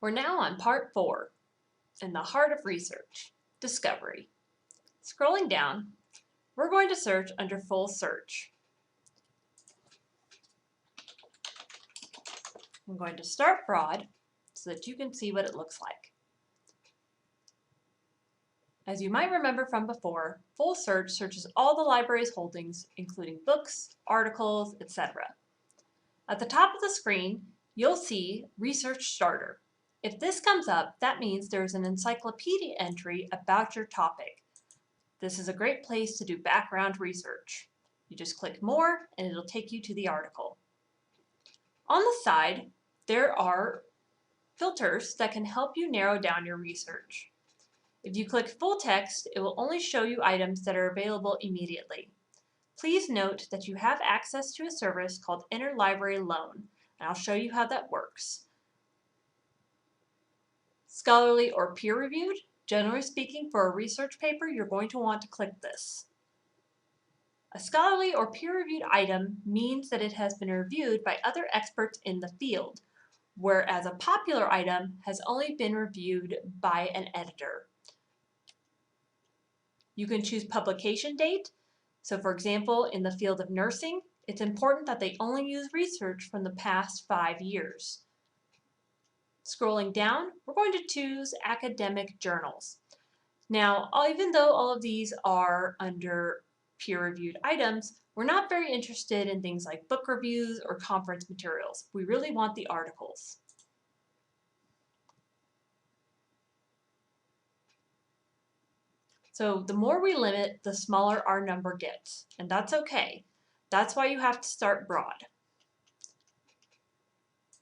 We're now on part 4, in the heart of research, discovery. Scrolling down, we're going to search under full search. I'm going to start broad so that you can see what it looks like. As you might remember from before, full search searches all the library's holdings, including books, articles, etc. At the top of the screen, you'll see Research Starter. If this comes up, that means there's an encyclopedia entry about your topic. This is a great place to do background research. You just click More and it'll take you to the article. On the side, there are filters that can help you narrow down your research. If you click Full Text, it will only show you items that are available immediately. Please note that you have access to a service called Interlibrary Loan, and I'll show you how that works. Scholarly or peer-reviewed, generally speaking, for a research paper, you're going to want to click this. A scholarly or peer-reviewed item means that it has been reviewed by other experts in the field, whereas a popular item has only been reviewed by an editor. You can choose publication date. So for example, in the field of nursing, it's important that they only use research from the past 5 years. Scrolling down, we're going to choose academic journals. Now, even though all of these are under peer-reviewed items, we're not very interested in things like book reviews or conference materials. We really want the articles. So the more we limit, the smaller our number gets, and that's okay. That's why you have to start broad.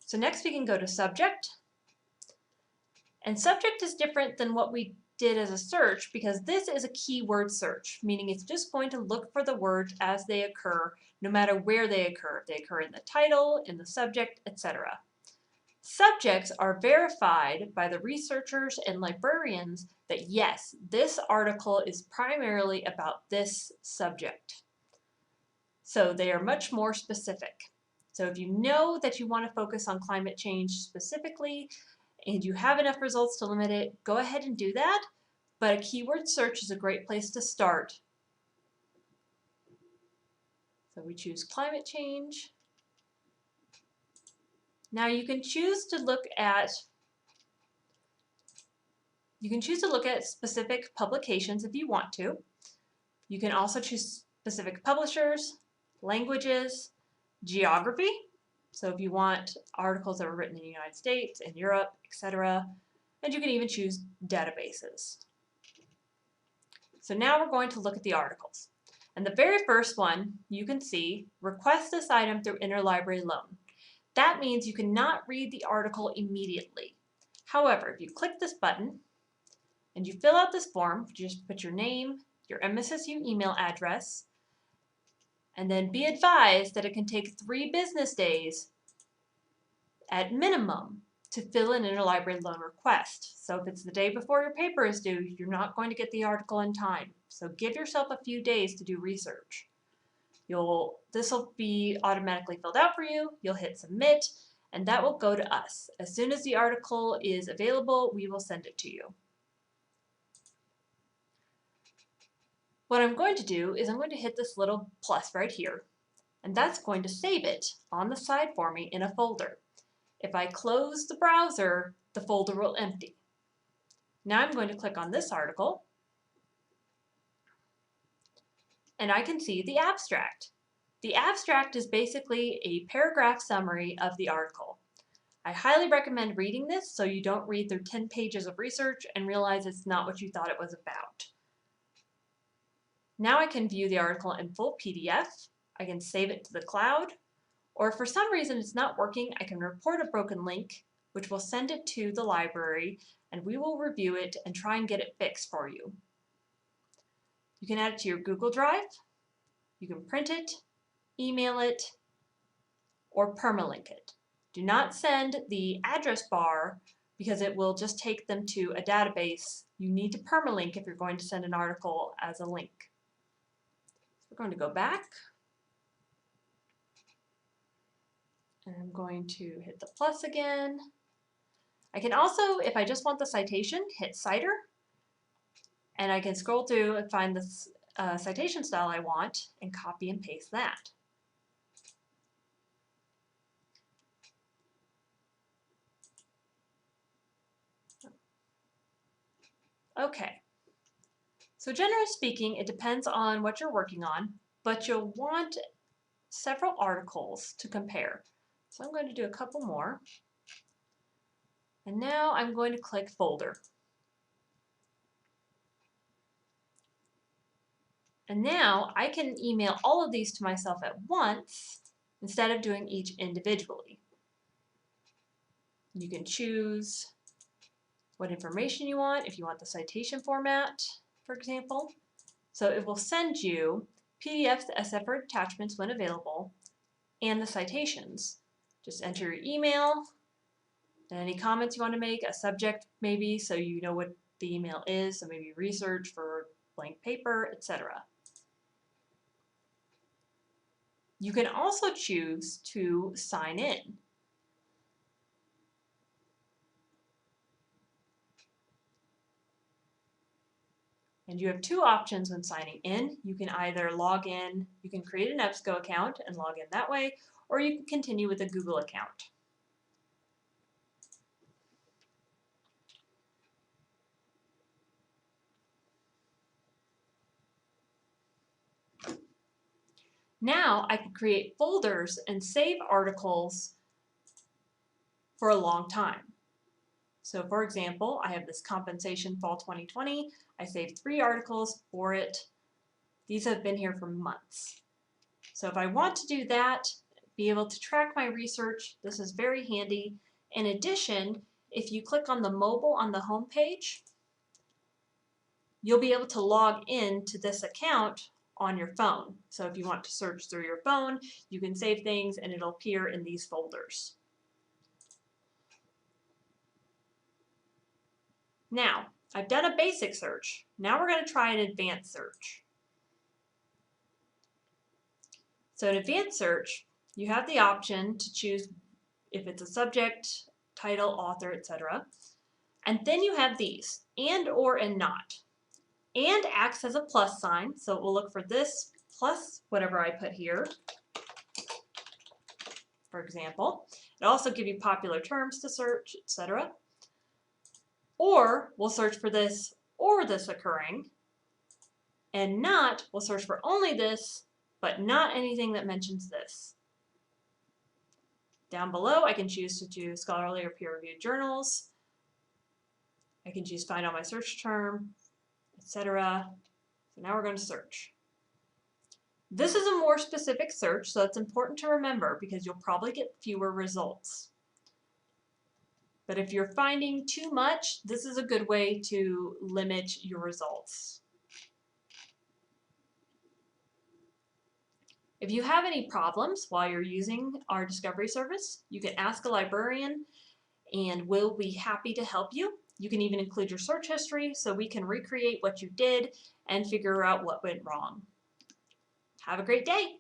So next we can go to subject. And subject is different than what we did as a search because this is a keyword search, meaning it's just going to look for the words as they occur, no matter where they occur. If they occur in the title, in the subject, etc. Subjects are verified by the researchers and librarians that yes, this article is primarily about this subject. So they are much more specific. So if you know that you want to focus on climate change specifically and you have enough results to limit it, go ahead and do that. But a keyword search is a great place to start. So we choose climate change. Now you can choose to look at specific publications if you want to. You can also choose specific publishers, languages, geography. So if you want articles that are written in the United States and Europe, etc. And you can even choose databases. So now we're going to look at the articles. And the very first one, you can see, request this item through Interlibrary Loan. That means you cannot read the article immediately. However, if you click this button and you fill out this form, you just put your name, your MSSU email address, and then be advised that it can take 3 business days at minimum to fill an Interlibrary Loan request. So if it's the day before your paper is due, you're not going to get the article in time. So give yourself a few days to do research. This will be automatically filled out for you. You'll hit submit, and that will go to us. As soon as the article is available, we will send it to you. What I'm going to do is I'm going to hit this little plus right here, and that's going to save it on the side for me in a folder. If I close the browser, the folder will empty. Now I'm going to click on this article, and I can see the abstract. The abstract is basically a paragraph summary of the article. I highly recommend reading this so you don't read through 10 pages of research and realize it's not what you thought it was about. Now I can view the article in full PDF. I can save it to the cloud, or if for some reason it's not working, I can report a broken link, which will send it to the library, and we will review it and try and get it fixed for you. You can add it to your Google Drive, you can print it, email it, or permalink it. Do not send the address bar because it will just take them to a database. You need to permalink if you're going to send an article as a link. We're going to go back. And I'm going to hit the plus again. I can also, if I just want the citation, hit Citer, and I can scroll through and find the citation style I want and copy and paste that. Okay, so generally speaking, it depends on what you're working on, but you'll want several articles to compare. So I'm going to do a couple more. And now I'm going to click Folder. And now I can email all of these to myself at once instead of doing each individually. You can choose what information you want, if you want the citation format, for example. So it will send you PDFs as separate attachments when available and the citations. Just enter your email and any comments you want to make, a subject maybe so you know what the email is, so maybe research for blank paper, etc. You can also choose to sign in. And you have two options when signing in. You can either log in, you can create an EBSCO account and log in that way, or you can continue with a Google account. Now I can create folders and save articles for a long time. So for example, I have this compensation fall 2020. I saved 3 articles for it. These have been here for months. So if I want to do that, be able to track my research, this is very handy. In addition, if you click on the mobile on the home page, you'll be able to log in to this account on your phone. So if you want to search through your phone, you can save things and it'll appear in these folders. Now, I've done a basic search. Now we're going to try an advanced search. So in advanced search, you have the option to choose if it's a subject, title, author, etc. And then you have these, and, or, and not. And acts as a plus sign, so it will look for this plus whatever I put here, for example. It also gives you popular terms to search, etc. Or we'll search for this or this occurring, and not will search for only this, but not anything that mentions this. Down below, I can choose to do scholarly or peer-reviewed journals. I can choose find on my search term, etc. So now we're going to search. This is a more specific search, so it's important to remember because you'll probably get fewer results. But if you're finding too much, this is a good way to limit your results. If you have any problems while you're using our discovery service, you can ask a librarian and we'll be happy to help you. You can even include your search history so we can recreate what you did and figure out what went wrong. Have a great day.